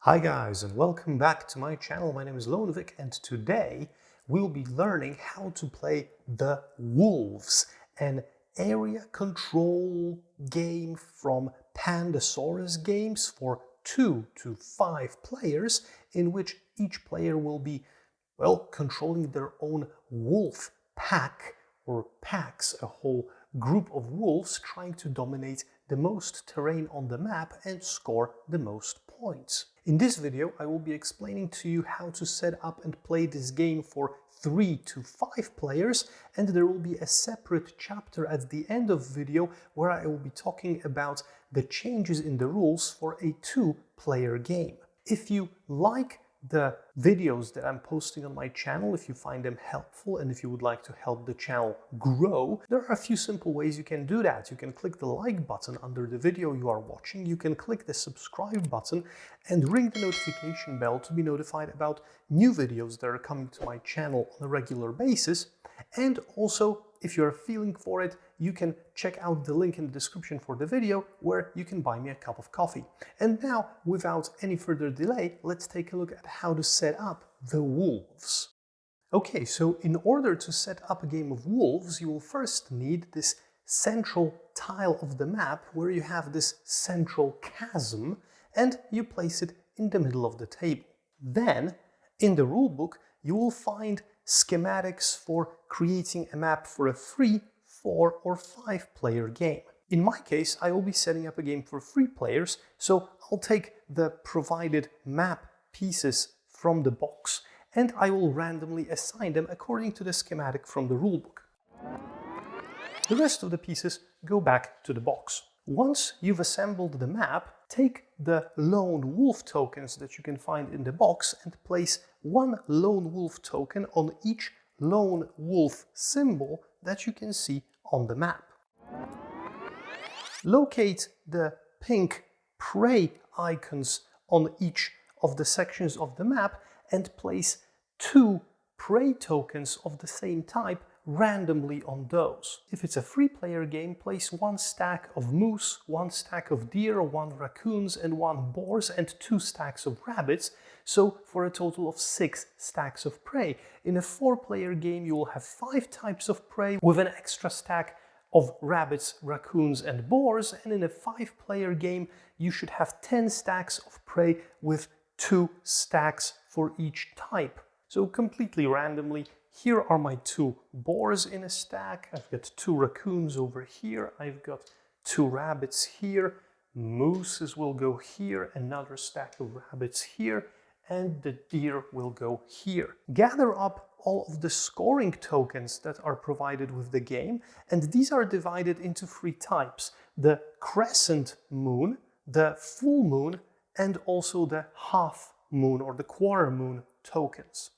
Hi guys, and welcome back to my channel. My name is Lonevik, and today we'll be learning how to play the Wolves, an area control game from Pandasaurus Games for 2 to 5 players, in which each player will be, well, controlling their own wolf pack or packs, a whole group of wolves trying to dominate the most terrain on the map and score the most points. In this video, I will be explaining to you how to set up and play this game for 3 to 5 players, and there will be a separate chapter at the end of the video where I will be talking about the changes in the rules for a 2-player game. If you like the videos that I'm posting on my channel, if you find them helpful and if you would like to help the channel grow, there are a few simple ways you can do that. You can click the like button under the video you are watching, you can click the subscribe button and ring the notification bell to be notified about new videos that are coming to my channel on a regular basis. And also, if you're feeling for it, you can check out the link in the description for the video where you can buy me a cup of coffee. And now, without any further delay, let's take a look at how to set up the Wolves. Okay, so in order to set up a game of Wolves, you will first need this central tile of the map where you have this central chasm and you place it in the middle of the table. Then, in the rulebook, you will find schematics for creating a map for a 3, 4 or 5-player game. In my case, I will be setting up a game for 3 players, so I'll take the provided map pieces from the box and I will randomly assign them according to the schematic from the rulebook. The rest of the pieces go back to the box. Once you've assembled the map, take the lone wolf tokens that you can find in the box and place 1 lone wolf token on each lone wolf symbol that you can see on the map. Locate the pink prey icons on each of the sections of the map and place 2 prey tokens of the same type randomly on those. If it's a 3-player game, place 1 stack of moose, 1 stack of deer, 1 raccoons and 1 boars and 2 stacks of rabbits, so for a total of 6 stacks of prey. In a 4-player game you will have 5 types of prey with an extra stack of rabbits, raccoons and boars, and in a 5-player game you should have 10 stacks of prey with 2 stacks for each type. So completely randomly, here are my 2 boars in a stack, I've got 2 raccoons over here, I've got 2 rabbits here, mooses will go here, another stack of rabbits here, and the deer will go here. Gather up all of the scoring tokens that are provided with the game, and these are divided into 3 types: the crescent moon, the full moon, and also the half moon or the quarter moon tokens.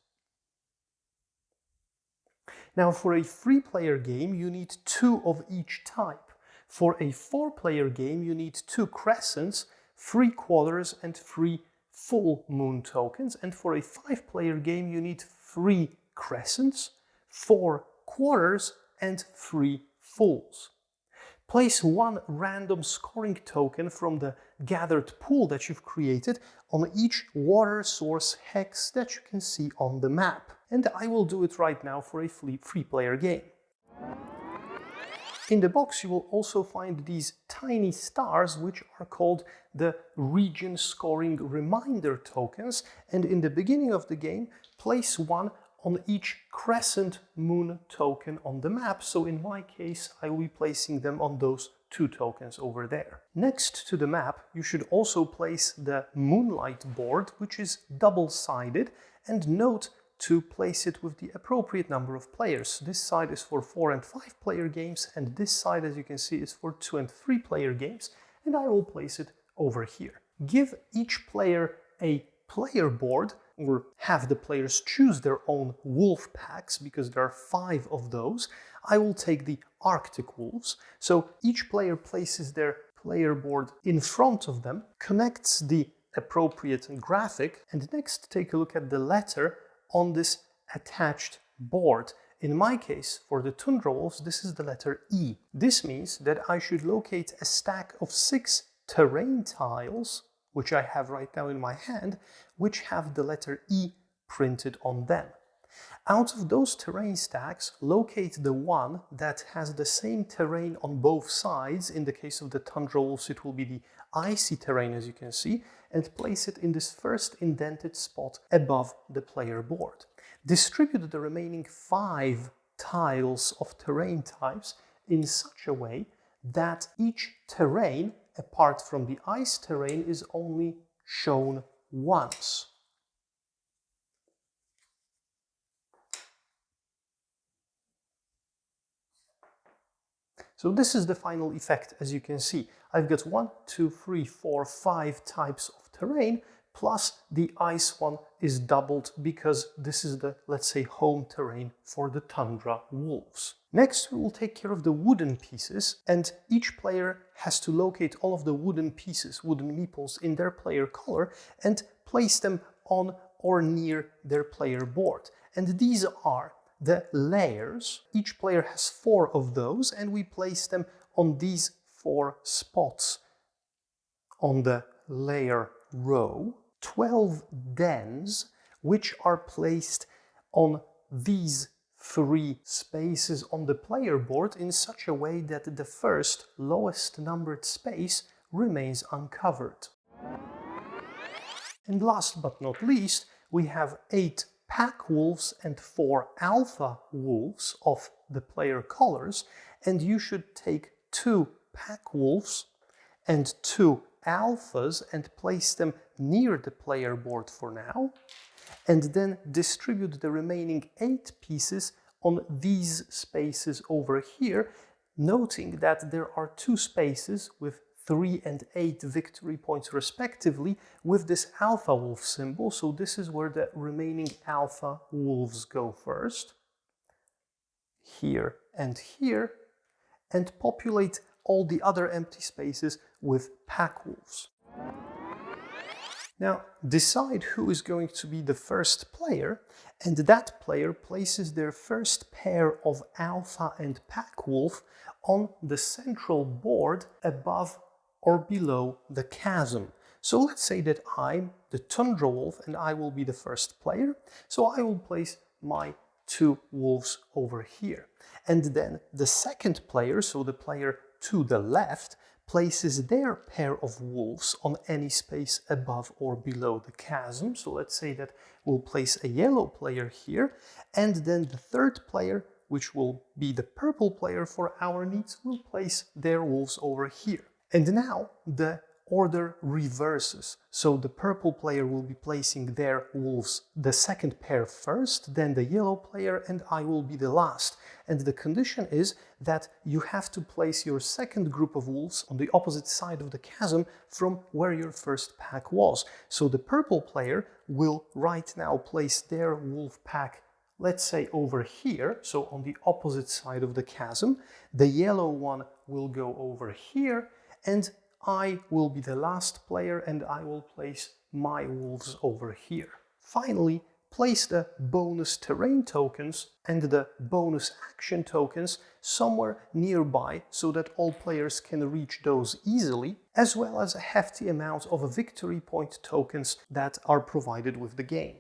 Now, for a 3-player game, you need 2 of each type. For a 4-player game, you need 2 crescents, 3 quarters, and 3 full moon tokens. And for a 5-player game, you need 3 crescents, 4 quarters, and 3 fulls. Place 1 random scoring token from the gathered pool that you've created on each water source hex that you can see on the map. And I will do it right now for a 3-player game. In the box you will also find these tiny stars, which are called the region scoring reminder tokens, and in the beginning of the game place 1 on each crescent moon token on the map, so in my case I will be placing them on those 2 tokens over there. Next to the map you should also place the moonlight board, which is double-sided, and note to place it with the appropriate number of players. This side is for 4 and 5-player games, and this side, as you can see, is for 2 and 3-player games, and I will place it over here. Give each player a player board, or have the players choose their own wolf packs, because there are 5 of those. I will take the Arctic wolves, so each player places their player board in front of them, connects the appropriate graphic, and next take a look at the letter on this attached board. In my case, for the Tundra wolves, this is the letter E. This means that I should locate a stack of 6 terrain tiles which I have right now in my hand, which have the letter E printed on them. Out of those terrain stacks, locate the one that has the same terrain on both sides. In the case of the tundra wolves, it will be the icy terrain, as you can see, and place it in this first indented spot above the player board. Distribute the remaining 5 tiles of terrain types in such a way that each terrain, apart from the ice terrain, is only shown once. So this is the final effect. As you can see, I've got 1, 2, 3, 4, 5 types of terrain, plus the ice one is doubled because this is the, let's say, home terrain for the tundra wolves. Next, we will take care of the wooden pieces, and each player has to locate all of the wooden pieces, wooden meeples, in their player color and place them on or near their player board. And these are the layers. Each player has 4 of those, and we place them on these 4 spots on the layer row. 12 dens, which are placed on these 3 spaces on the player board in such a way that the first lowest numbered space remains uncovered. And last but not least, we have 8 pack wolves and 4 alpha wolves of the player colors, and you should take 2 pack wolves and 2 alphas and place them near the player board for now, and then distribute the remaining 8 pieces on these spaces over here, noting that there are 2 spaces with 3 and 8 victory points respectively with this alpha wolf symbol. So this is where the remaining alpha wolves go first, here, and populate all the other empty spaces with pack wolves. Now decide who is going to be the first player, and that player places their first pair of alpha and pack wolf on the central board above or below the chasm. So let's say that I'm the tundra wolf and I will be the first player. So I will place my 2 wolves over here. And then the second player, so the player to the left, places their pair of wolves on any space above or below the chasm. So let's say that we'll place a yellow player here, and then the third player, which will be the purple player for our needs, will place their wolves over here. And now the order reverses. So the purple player will be placing their wolves, the second pair first, then the yellow player, and I will be the last. And the condition is that you have to place your second group of wolves on the opposite side of the chasm from where your first pack was. So the purple player will right now place their wolf pack, let's say over here, so on the opposite side of the chasm. The yellow one will go over here, and I will be the last player and I will place my wolves over here. Finally, place the bonus terrain tokens and the bonus action tokens somewhere nearby so that all players can reach those easily, as well as a hefty amount of victory point tokens that are provided with the game.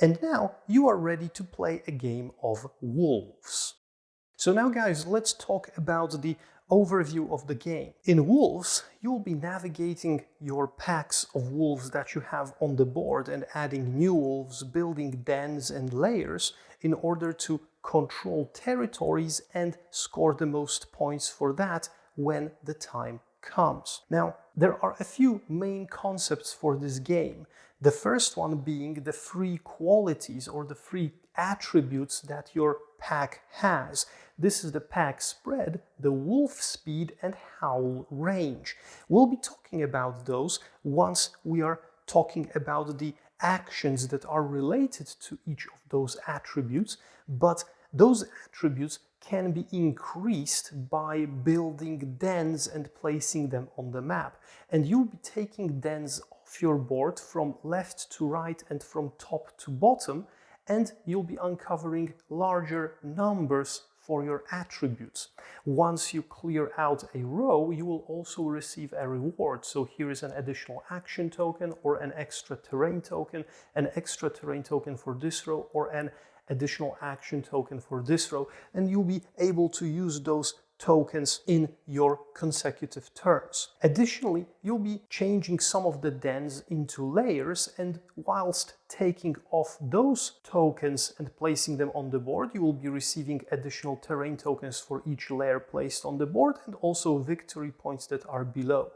And now you are ready to play a game of wolves. So now guys, let's talk about the overview of the game. In Wolves, you'll be navigating your packs of wolves that you have on the board and adding new wolves, building dens and layers in order to control territories and score the most points for that when the time comes. Now, there are a few main concepts for this game. The first one being the free qualities or the free attributes that your pack has. This is the pack spread, the wolf speed, and howl range. We'll be talking about those once we are talking about the actions that are related to each of those attributes, but those attributes can be increased by building dens and placing them on the map. And you'll be taking dens off your board from left to right and from top to bottom, and you'll be uncovering larger numbers for your attributes. Once you clear out a row, you will also receive a reward. So here is an additional action token or an extra terrain token for this row, or an additional action token for this row, and you'll be able to use those tokens in your consecutive turns. Additionally, you'll be changing some of the dens into layers, and whilst taking off those tokens and placing them on the board, you will be receiving additional terrain tokens for each layer placed on the board, and also victory points that are below.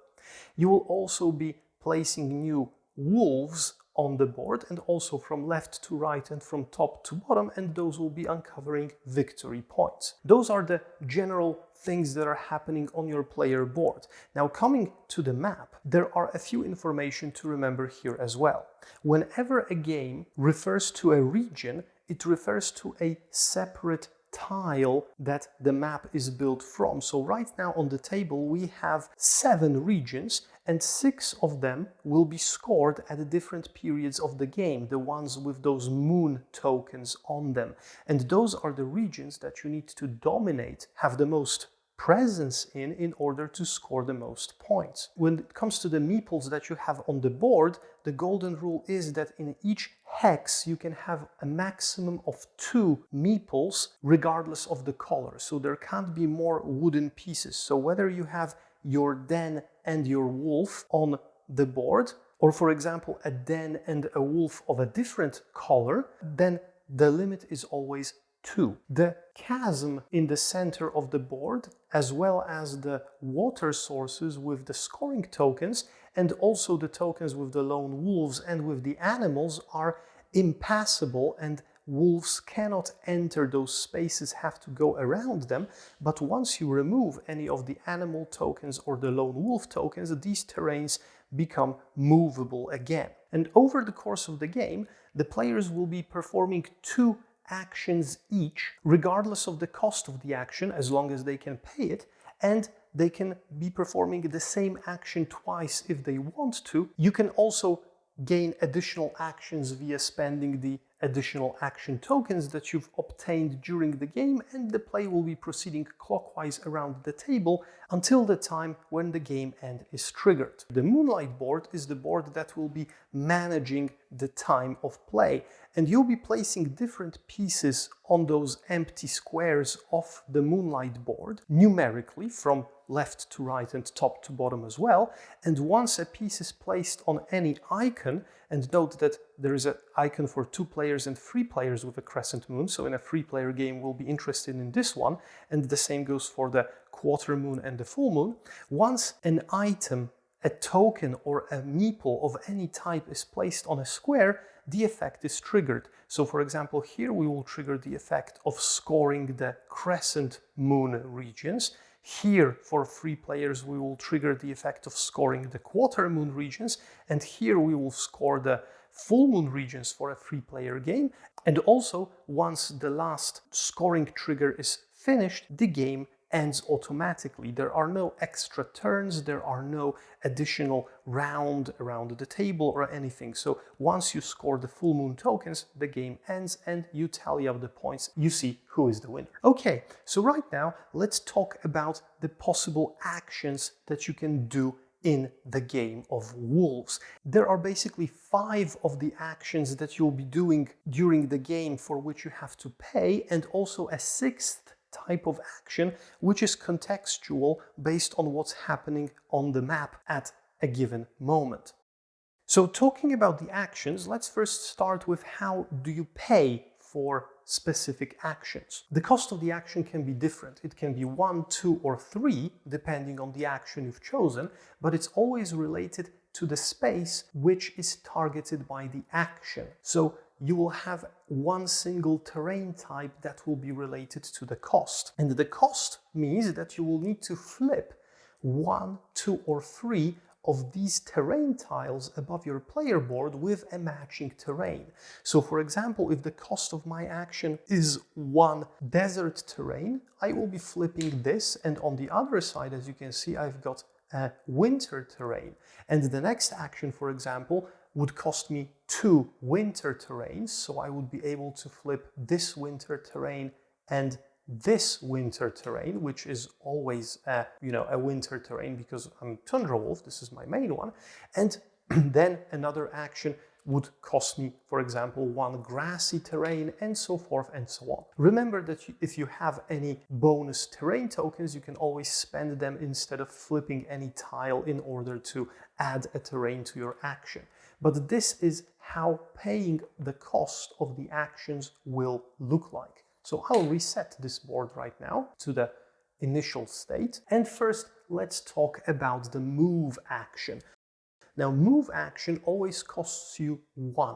You will also be placing new wolves on the board, and also from left to right and from top to bottom, and those will be uncovering victory points. Those are the general things that are happening on your player board. Now, coming to the map, there are a few information to remember here as well. Whenever a game refers to a region, it refers to a separate tile that the map is built from. So right now on the table we have 7 regions, and 6 of them will be scored at different periods of the game, the ones with those moon tokens on them. And those are the regions that you need to dominate, have the most presence in order to score the most points. When it comes to the meeples that you have on the board, the golden rule is that in each hex you can have a maximum of 2 meeples regardless of the color. So there can't be more wooden pieces. So whether you have your den and your wolf on the board, or for example a den and a wolf of a different color, then the limit is always 2. The chasm in the center of the board, as well as the water sources with the scoring tokens, and also the tokens with the lone wolves and with the animals, are impassable, and wolves cannot enter those spaces, have to go around them. But once you remove any of the animal tokens or the lone wolf tokens, these terrains become movable again. And over the course of the game, the players will be performing 2 actions each, regardless of the cost of the action, as long as they can pay it, and they can be performing the same action twice if they want to. You can also gain additional actions via spending the additional action tokens that you've obtained during the game, and the play will be proceeding clockwise around the table until the time when the game end is triggered. The Moonlight board is the board that will be managing the time of play, and you'll be placing different pieces on those empty squares of the Moonlight board, numerically from left to right and top to bottom as well. And once a piece is placed on any icon, and note that there is an icon for 2 players and 3 players with a crescent moon, so in a 3-player game we'll be interested in this one, and the same goes for the quarter moon and the full moon. Once an item, a token or a meeple of any type is placed on a square, the effect is triggered. So for example, here we will trigger the effect of scoring the crescent moon regions. Here, for 3 players, we will trigger the effect of scoring the quarter moon regions, and here we will score the full moon regions for a 3-player game. And also, once the last scoring trigger is finished, the game ends automatically. There are no extra turns, there are no additional round around the table or anything. So once you score the full moon tokens, the game ends and you tally up the points. You see who is the winner. Okay, so right now let's talk about the possible actions that you can do in the game of wolves. There are basically 5 of the actions that you'll be doing during the game for which you have to pay, and also a 6th type of action which is contextual based on what's happening on the map at a given moment. So talking about the actions, let's first start with how do you pay for specific actions. The cost of the action can be different. It can be 1, 2, or 3, depending on the action you've chosen, but it's always related to the space which is targeted by the action. So you will have one single terrain type that will be related to the cost. And the cost means that you will need to flip 1, 2, or 3 of these terrain tiles above your player board with a matching terrain. So for example, if the cost of my action is 1 desert terrain, I will be flipping this, and on the other side, as you can see, I've got a winter terrain. And the next action, for example, would cost me 2 winter terrains, so I would be able to flip this winter terrain and this winter terrain, which is always a winter terrain because I'm Tundra Wolf, this is my main one, and then another action would cost me, for example, one grassy terrain, and so forth and so on. Remember that if you have any bonus terrain tokens, you can always spend them instead of flipping any tile in order to add a terrain to your action. But this is how paying the cost of the actions will look like. So I'll reset this board right now to the initial state. And first, let's talk about the move action. Now, move action always costs you 1.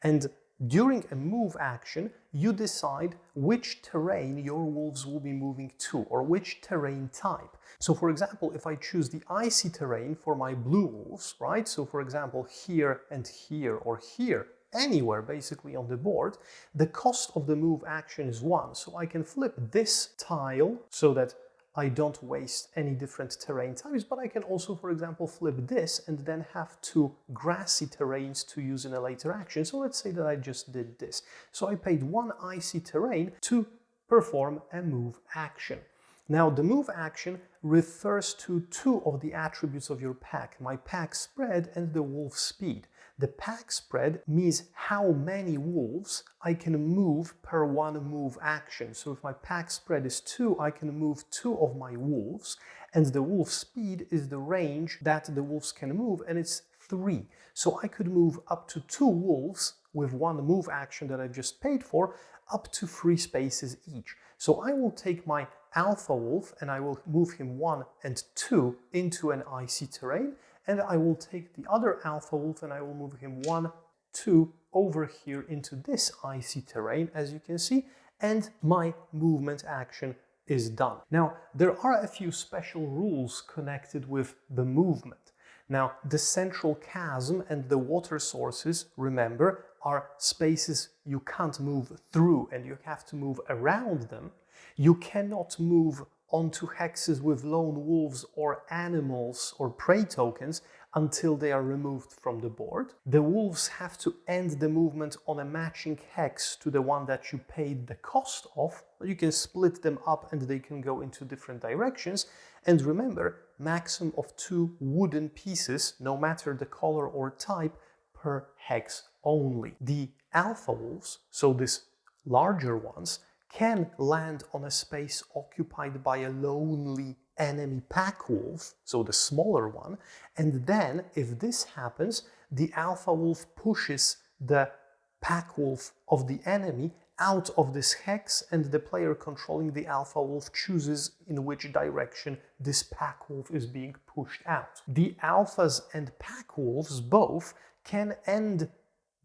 And during a move action, you decide which terrain your wolves will be moving to, or which terrain type. So for example, if I choose the icy terrain for my blue wolves, right? So for example, here and here, or here, anywhere basically on the board, the cost of the move action is 1. So I can flip this tile so that I don't waste any different terrain types, but I can also, for example, flip this and then have 2 grassy terrains to use in a later action. So let's say that I just did this. So I paid 1 icy terrain to perform a move action. Now, the move action refers to 2 of the attributes of your pack, my pack spread and the wolf speed. The pack spread means how many wolves I can move per 1 move action. So if my pack spread is 2, I can move 2 of my wolves, and the wolf speed is the range that the wolves can move, and it's 3. So I could move up to 2 wolves with 1 move action that I just paid for, up to 3 spaces each. So I will take my alpha wolf and I will move him 1 and 2 into an icy terrain, and I will take the other alpha wolf and I will move him 1, 2 over here into this icy terrain, as you can see, and my movement action is done. Now, there are a few special rules connected with the movement. Now, the central chasm and the water sources, remember, are spaces you can't move through and you have to move around them. You cannot move onto hexes with lone wolves or animals or prey tokens until they are removed from the board. The wolves have to end the movement on a matching hex to the one that you paid the cost of. You can split them up and they can go into different directions. And remember, maximum of 2 wooden pieces, no matter the color or type, per hex only. The alpha wolves, so these larger ones, can land on a space occupied by a lonely enemy pack wolf, so the smaller one, and then if this happens, the alpha wolf pushes the pack wolf of the enemy out of this hex, and the player controlling the alpha wolf chooses in which direction this pack wolf is being pushed out. The alphas and pack wolves both can end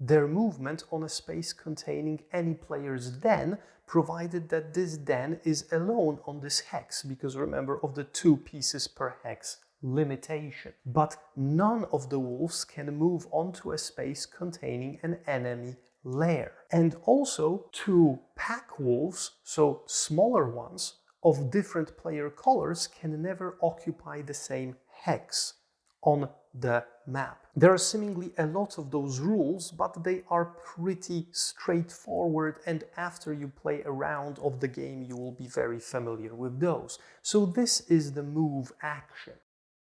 their movement on a space containing any player's den, provided that this den is alone on this hex, because remember of the 2 pieces per hex limitation. But none of the wolves can move onto a space containing an enemy lair. And also 2 pack wolves, so smaller ones, of different player colors can never occupy the same hex on the map. There are seemingly a lot of those rules, but they are pretty straightforward, and after you play a round of the game you will be very familiar with those. So this is the move action.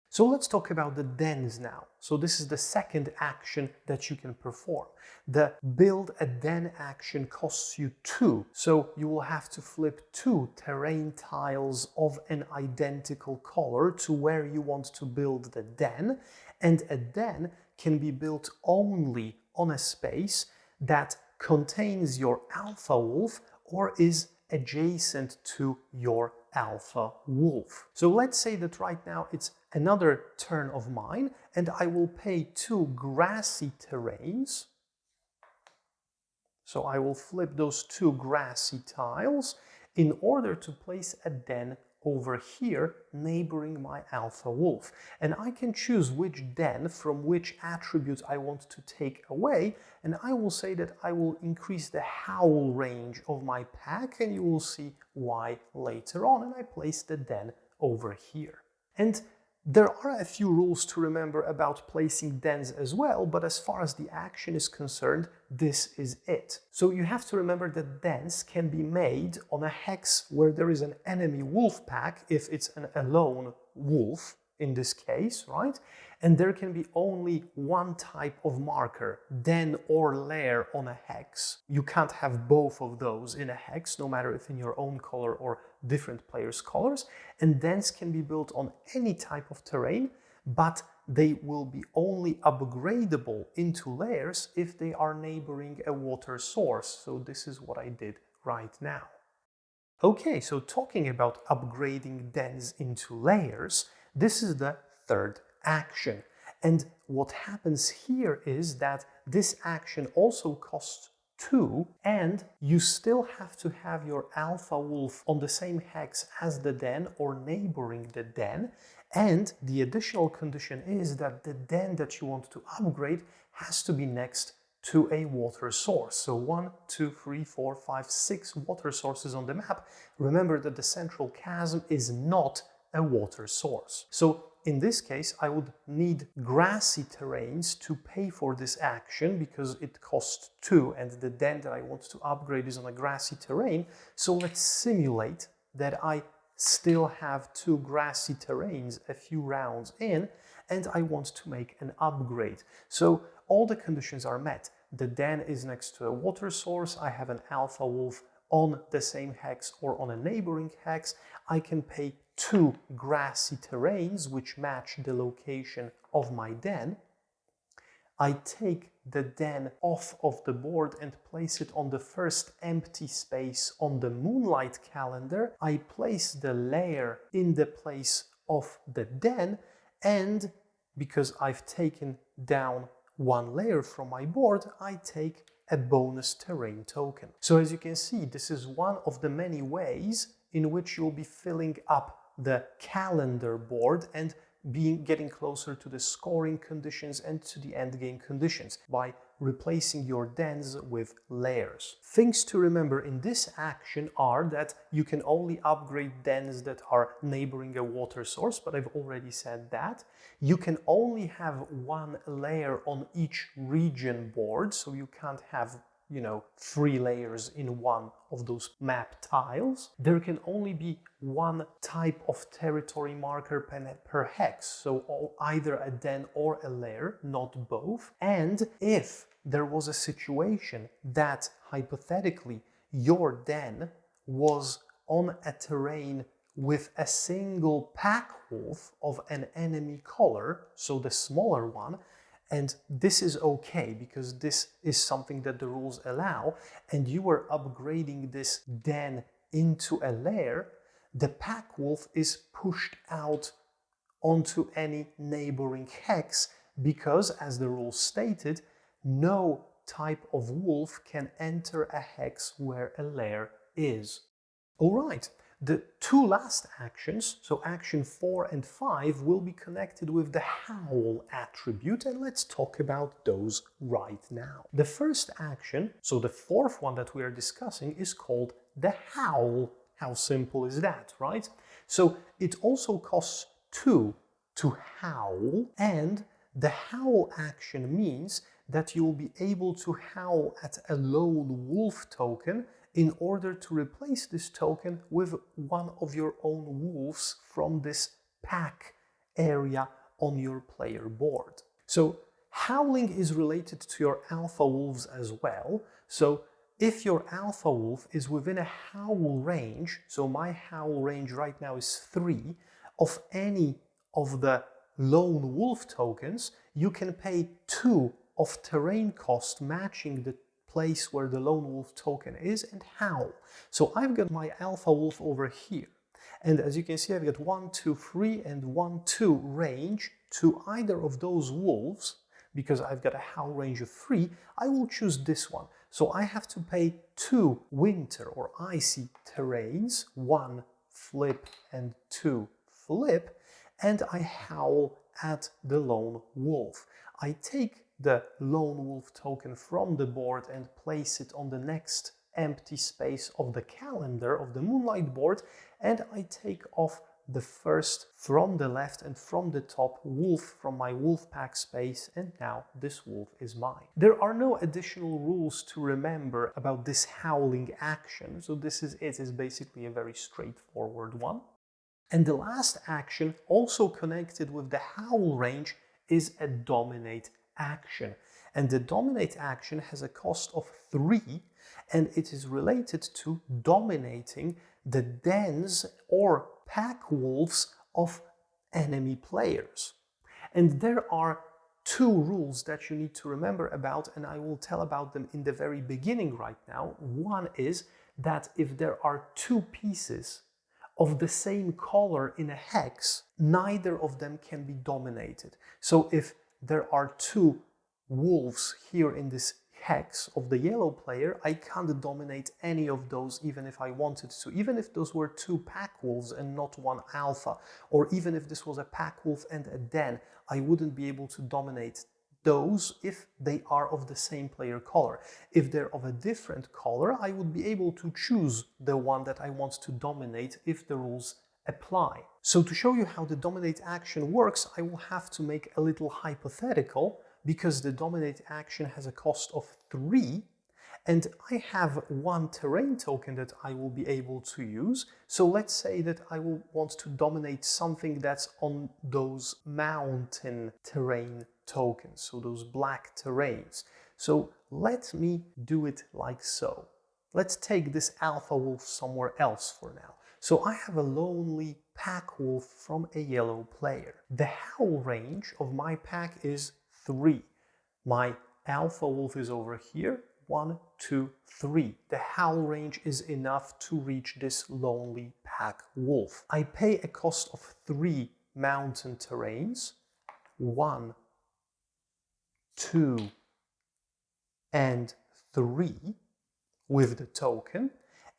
So let's talk about the dens now. So this is the second action that you can perform. The build a den action costs you 2, so you will have to flip 2 terrain tiles of an identical color to where you want to build the den, and a den can be built only on a space that contains your alpha wolf or is adjacent to your alpha wolf. So let's say that right now it's another turn of mine and I will pay 2 grassy terrains. So I will flip those 2 grassy tiles in order to place a den over here neighboring my alpha wolf. And I can choose which den from which attribute I want to take away, and I will say that I will increase the Howl range of my pack, and you will see why later on, and I place the den over here. And There are a few rules to remember about placing dens as well, but as far as the action is concerned, this is it. So you have to remember that dens can be made on a hex where there is an enemy wolf pack, if it's a lone wolf in this case, right? And there can be only one type of marker, den or lair on a hex. You can't have both of those in a hex, no matter if in your own color or different players' colors. And dens can be built on any type of terrain, but they will be only upgradable into lairs if they are neighboring a water source. So this is what I did right now. Okay, so talking about upgrading dens into layers, this is the third action. And what happens here is that this action also costs 2, and you still have to have your alpha wolf on the same hex as the den or neighboring the den. And the additional condition is that the den that you want to upgrade has to be next to a water source. So 1, 2, 3, 4, 5, 6 water sources on the map. Remember that the central chasm is not a water source. So in this case, I would need grassy terrains to pay for this action because it costs 2 and the den that I want to upgrade is on a grassy terrain. So let's simulate that I still have 2 grassy terrains a few rounds in and I want to make an upgrade. So all the conditions are met. The den is next to a water source. I have an alpha wolf on the same hex or on a neighboring hex. I can pay 2 grassy terrains which match the location of my den. I take the den off of the board and place it on the first empty space on the moonlight calendar. I place the layer in the place of the den, and because I've taken down 1 layer from my board, I take a bonus terrain token. So as you can see, this is one of the many ways in which you'll be filling up the calendar board and getting closer to the scoring conditions and to the end game conditions by replacing your dens with layers. Things to remember in this action are that you can only upgrade dens that are neighboring a water source, but I've already said that. You can only have 1 layer on each region board, so you can't have 3 layers in one of those map tiles. There can only be 1 type of territory marker per hex, so either a den or a layer, not both. And if there was a situation that hypothetically your den was on a terrain with a single pack wolf of an enemy color, so the smaller one, and this is okay because this is something that the rules allow, and you were upgrading this den into a lair, the pack wolf is pushed out onto any neighboring hex because, as the rules stated, no type of wolf can enter a hex where a lair is. All right. The 2 last actions, so action 4 and 5, will be connected with the Howl attribute, and let's talk about those right now. The first action, so the 4th one that we are discussing, is called the Howl. How simple is that, right? So it also costs 2 to howl, and the Howl action means that you'll be able to howl at a lone wolf token in order to replace this token with one of your own wolves from this pack area on your player board. So howling is related to your alpha wolves as well. So if your alpha wolf is within a howl range, so my howl range right now is 3, of any of the lone wolf tokens, you can pay 2 of terrain cost matching the place where the lone wolf token is and howl. So I've got my alpha wolf over here, and as you can see, I've got 1, 2, 3 and 1, 2 range to either of those wolves. Because I've got a howl range of 3, I will choose this one. So I have to pay 2 winter or icy terrains, 1 flip and 2 flip, and I howl at the lone wolf. I take the lone wolf token from the board and place it on the next empty space of the calendar of the moonlight board, and I take off the first from the left and from the top wolf from my wolf pack space, and now this wolf is mine. There are no additional rules to remember about this howling action, so this is it. It's basically a very straightforward one. And the last action, also connected with the howl range, is a dominate action. And the dominate action has a cost of 3, and it is related to dominating the dens or pack wolves of enemy players. And there are 2 rules that you need to remember about, and I will tell about them in the very beginning right now. One is that if there are 2 pieces of the same color in a hex, neither of them can be dominated. So if there are 2 wolves here in this hex of the yellow player, I can't dominate any of those even if I wanted to. Even if those were 2 pack wolves and not 1 alpha, or even if this was a pack wolf and a den, I wouldn't be able to dominate those if they are of the same player color. If they're of a different color, I would be able to choose the one that I want to dominate if the rules apply. So to show you how the dominate action works, I will have to make a little hypothetical, because the dominate action has a cost of 3, and I have 1 terrain token that I will be able to use. So let's say that I will want to dominate something that's on those mountain terrain tokens, so those black terrains. So let me do it like so. Let's take this alpha wolf somewhere else for now. So I have a lonely pack wolf from a yellow player. The howl range of my pack is 3. My alpha wolf is over here. 1, 2, 3. The howl range is enough to reach this lonely pack wolf. I pay a cost of 3 mountain terrains. 1, 2, and 3 with the token,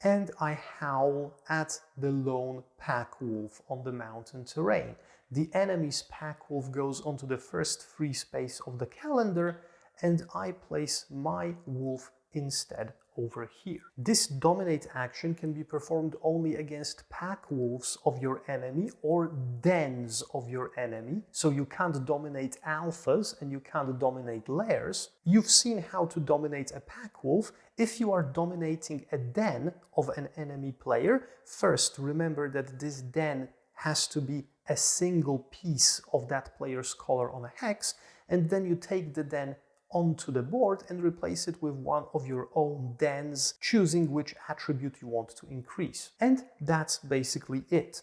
and I howl at the lone pack wolf on the mountain terrain. The enemy's pack wolf goes onto the first free space of the calendar, and I place my wolf instead over here. This dominate action can be performed only against pack wolves of your enemy or dens of your enemy, so you can't dominate alphas and you can't dominate lairs. You've seen how to dominate a pack wolf. If you are dominating a den of an enemy player, first remember that this den has to be a single piece of that player's color on a hex, and then you take the den onto the board and replace it with one of your own dens, choosing which attribute you want to increase. And that's basically it.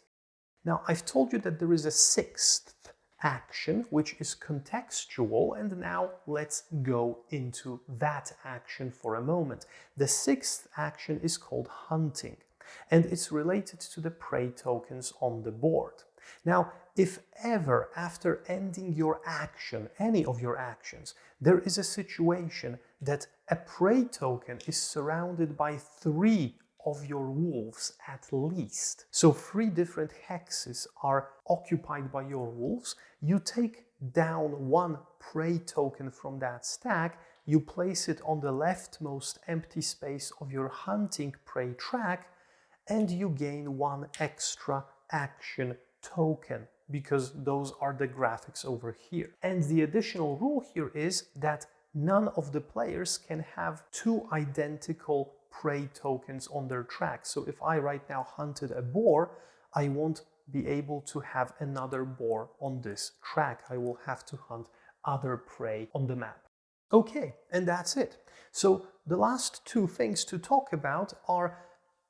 Now, I've told you that there is a 6th action, which is contextual, and now let's go into that action for a moment. The 6th action is called hunting, and it's related to the prey tokens on the board. Now, if ever after ending your action, any of your actions, there is a situation that a prey token is surrounded by 3 of your wolves at least, so 3 different hexes are occupied by your wolves, you take down 1 prey token from that stack, you place it on the leftmost empty space of your hunting prey track, and you gain 1 extra action token, because those are the graphics over here. And the additional rule here is that none of the players can have 2 identical prey tokens on their track. So if I right now hunted a boar, I won't be able to have another boar on this track. I will have to hunt other prey on the map. Okay, and that's it. So the last 2 things to talk about are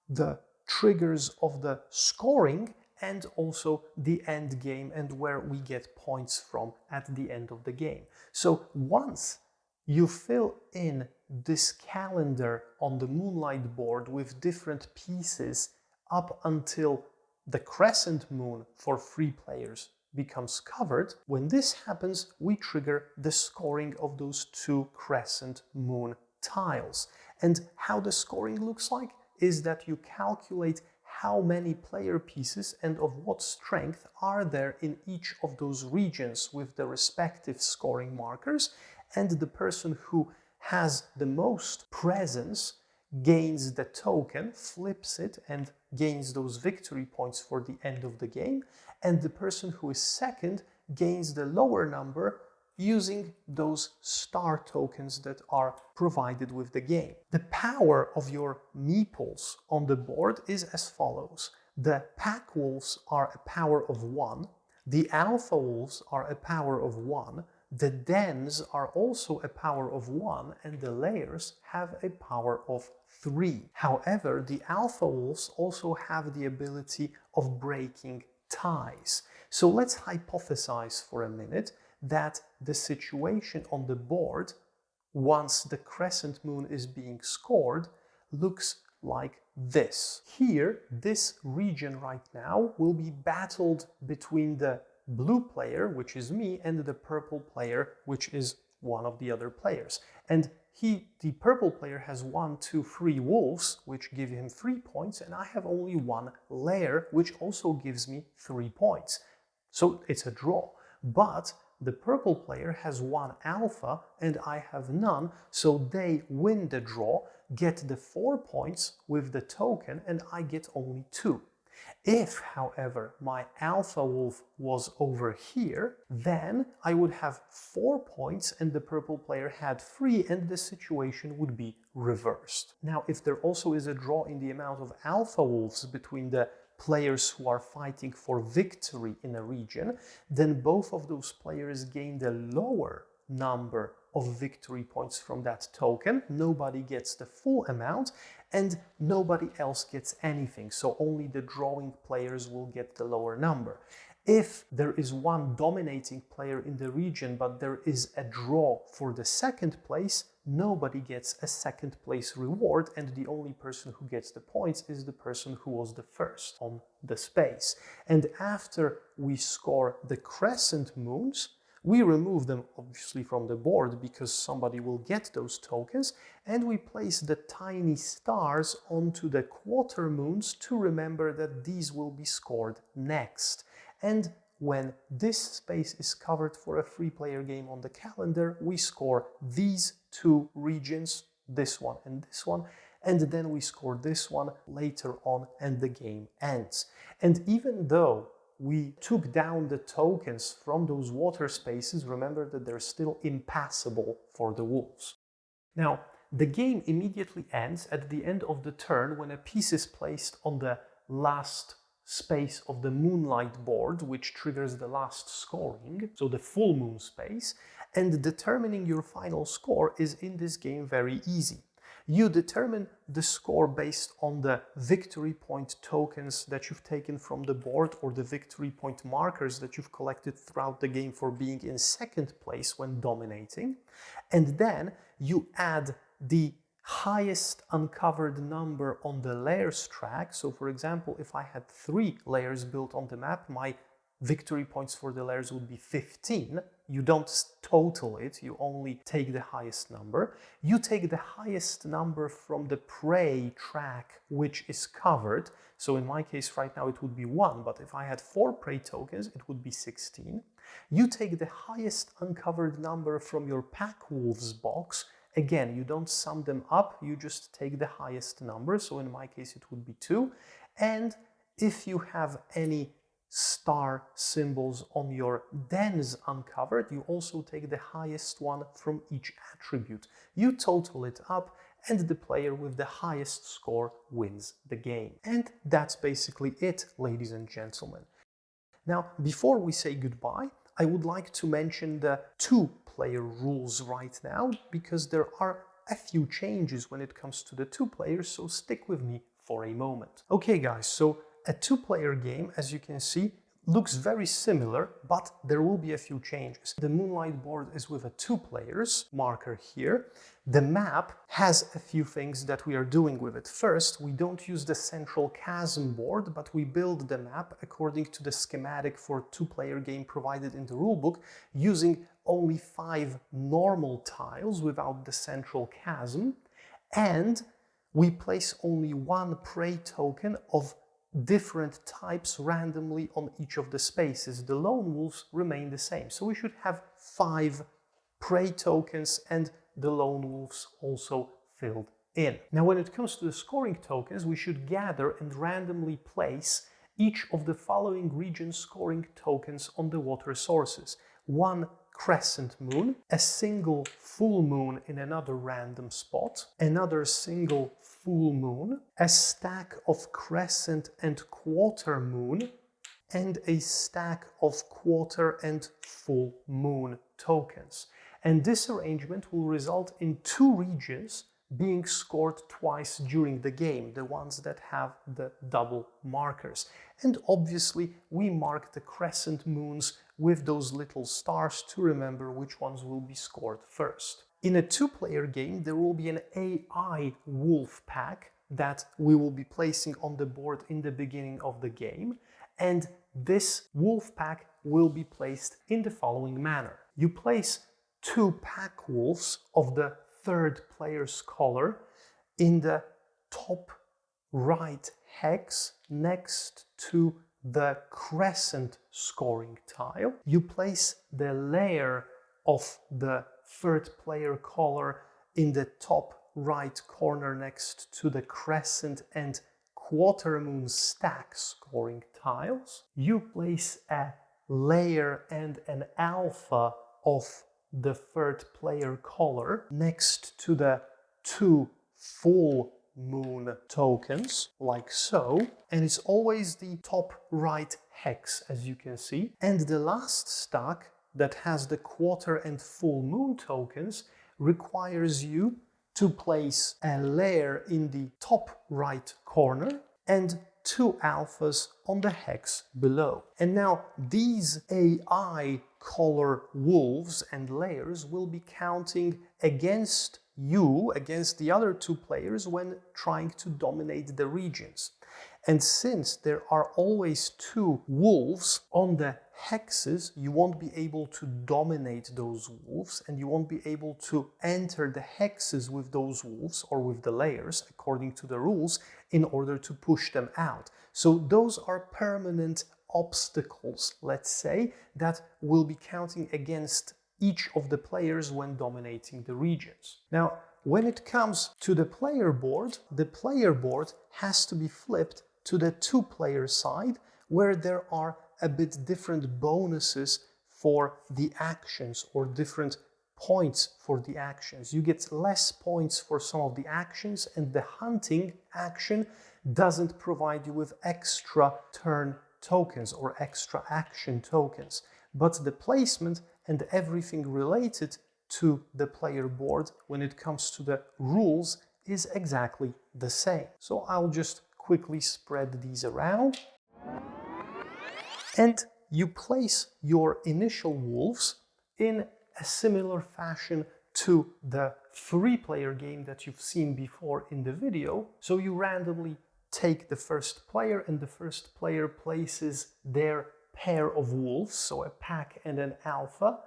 the triggers of the scoring and also the end game and where we get points from at the end of the game. So once you fill in this calendar on the Moonlight board with different pieces up until the crescent moon for 3 players becomes covered, when this happens, we trigger the scoring of those 2 crescent moon tiles. And how the scoring looks like is that you calculate how many player pieces and of what strength are there in each of those regions with the respective scoring markers, and the person who has the most presence gains the token, flips it, and gains those victory points for the end of the game, and the person who is second gains the lower number using those star tokens that are provided with the game. The power of your meeples on the board is as follows. The pack wolves are a power of 1, the alpha wolves are a power of 1, the dens are also a power of 1, and the layers have a power of 3. However, the alpha wolves also have the ability of breaking ties. So let's hypothesize for a minute that the situation on the board, once the crescent moon is being scored, looks like this. Here, this region right now will be battled between the blue player, which is me, and the purple player, which is one of the other players. And the purple player has 1, 2, 3 wolves, which give him 3 points, and I have only 1 layer, which also gives me 3 points. So it's a draw. But the purple player has 1 alpha and I have none, so they win the draw, get the 4 points with the token, and I get only 2. If, however, my alpha wolf was over here, then I would have 4 points and the purple player had 3, and the situation would be reversed. Now, if there also is a draw in the amount of alpha wolves between the players who are fighting for victory in a region, then both of those players gain the lower number of victory points from that token. Nobody gets the full amount and nobody else gets anything. So only the drawing players will get the lower number. If there is one dominating player in the region, but there is a draw for the second place, nobody gets a second place reward, and the only person who gets the points is the person who was the first on the space. And after we score the crescent moons, we remove them obviously from the board because somebody will get those tokens, and we place the tiny stars onto the quarter moons to remember that these will be scored next. And when this space is covered for a 3-player game on the calendar, we score these 2 regions, this one, and then we score this one later on and the game ends. And even though we took down the tokens from those water spaces, remember that they're still impassable for the wolves. Now, the game immediately ends at the end of the turn when a piece is placed on the last space of the moonlight board, which triggers the last scoring, so the full moon space, and determining your final score is in this game very easy. You determine the score based on the victory point tokens that you've taken from the board or the victory point markers that you've collected throughout the game for being in second place when dominating, and then you add the highest uncovered number on the layers track. So for example, if I had 3 layers built on the map, my victory points for the layers would be 15. You don't total it, you only take the highest number. You take the highest number from the prey track which is covered. So in my case right now it would be 1, but if I had 4 prey tokens it would be 16. You take the highest uncovered number from your pack wolves box. Again, you don't sum them up, you just take the highest number, so in my case it would be 2. And if you have any star symbols on your dens uncovered, you also take the highest one from each attribute. You total it up, and the player with the highest score wins the game. And that's basically it, ladies and gentlemen. Now, before we say goodbye, I would like to mention the 2-player rules right now, because there are a few changes when it comes to the 2 players, so stick with me for a moment. Okay guys, so a 2-player game, as you can see, looks very similar, but there will be a few changes. The moonlight board is with a 2 players marker here. The map has a few things that we are doing with it. First, we don't use the central chasm board, but we build the map according to the schematic for 2-player game provided in the rulebook, using only 5 normal tiles without the central chasm, and we place only 1 prey token of different types randomly on each of the spaces. The lone wolves remain the same, so we should have 5 prey tokens and the lone wolves also filled in. Now, when it comes to the scoring tokens, we should gather and randomly place each of the following region scoring tokens on the water sources. One crescent moon, a single full moon in another random spot, another single full moon, a stack of crescent and quarter moon, and a stack of quarter and full moon tokens. And this arrangement will result in 2 regions being scored twice during the game, the ones that have the double markers. And obviously we mark the crescent moons with those little stars to remember which ones will be scored first. In a 2-player game, there will be an AI wolf pack that we will be placing on the board in the beginning of the game, and this wolf pack will be placed in the following manner. You place 2 pack wolves of the 3rd player's color in the top right hex next to the crescent scoring tile. You place the layer of the 3rd player color in the top right corner next to the crescent and quarter moon stack scoring tiles. You place a layer and an alpha of the 3rd player color next to the 2 full moon tokens, like so, and it's always the top right hex, as you can see. And the last stack that has the quarter and full moon tokens requires you to place a layer in the top right corner and 2 alphas on the hex below. And now these AI color wolves and layers will be counting against you, against the other 2 players when trying to dominate the regions. And since there are always 2 wolves on the hexes, you won't be able to dominate those wolves, and you won't be able to enter the hexes with those wolves or with the layers according to the rules in order to push them out. So those are permanent obstacles, let's say, that will be counting against each of the players when dominating the regions. Now, when it comes to the player board has to be flipped to the 2-player side, where there are a bit different bonuses for the actions or different points for the actions. You get less points for some of the actions, and the hunting action doesn't provide you with extra turn tokens or extra action tokens. But the placement and everything related to the player board when it comes to the rules is exactly the same. So I'll just quickly spread these around. And you place your initial wolves in a similar fashion to the 3-player game that you've seen before in the video. So you randomly take the 1st player, and the 1st player places their pair of wolves, so a pack and an alpha,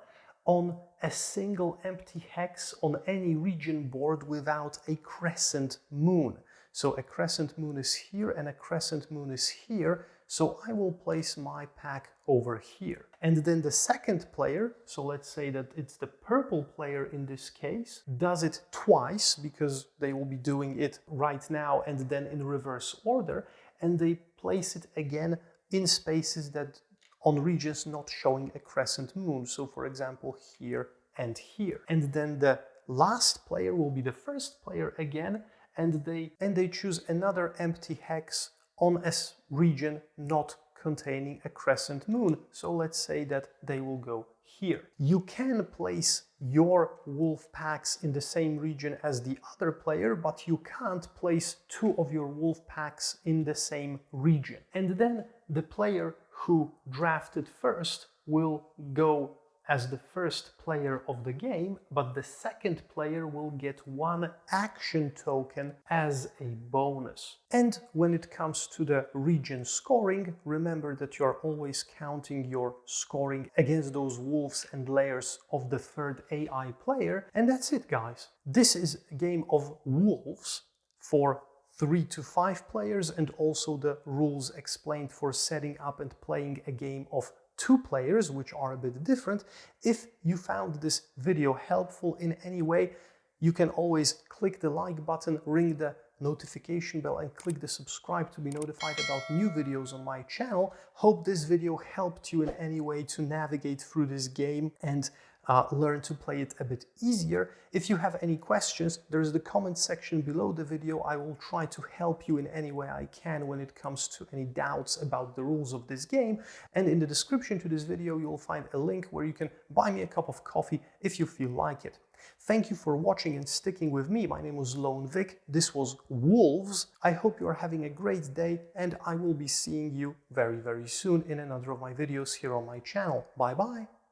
on a single empty hex on any region board without a crescent moon. So a crescent moon is here and a crescent moon is here, so I will place my pack over here. And then the 2nd player, so let's say that it's the purple player in this case, does it twice because they will be doing it right now and then in reverse order, and they place it again in spaces that on regions not showing a crescent moon. So for example, here and here. And then the last player will be the 1st player again, and they choose another empty hex on a region not containing a crescent moon. So let's say that they will go here. You can place your wolf packs in the same region as the other player, but you can't place 2 of your wolf packs in the same region. And then the player who drafted first will go as the 1st player of the game, but the 2nd player will get 1 action token as a bonus. And when it comes to the region scoring, remember that you are always counting your scoring against those wolves and layers of the 3rd AI player. And that's it, guys. This is a game of wolves for 3 to 5 players, and also the rules explained for setting up and playing a game of 2 players, which are a bit different. If you found this video helpful in any way, You can always click the like button, ring the notification bell, and click the subscribe to be notified about new videos on my channel. Hope this video helped you in any way to navigate through this game and learn to play it a bit easier. If you have any questions, there's the comment section below the video. I will try to help you in any way I can when it comes to any doubts about the rules of this game. And in the description to this video, you'll find a link where you can buy me a cup of coffee if you feel like it. Thank you for watching and sticking with me. My name was Lone Vic. This was Wolves. I hope you are having a great day, and I will be seeing you very, very soon in another of my videos here on my channel. Bye bye.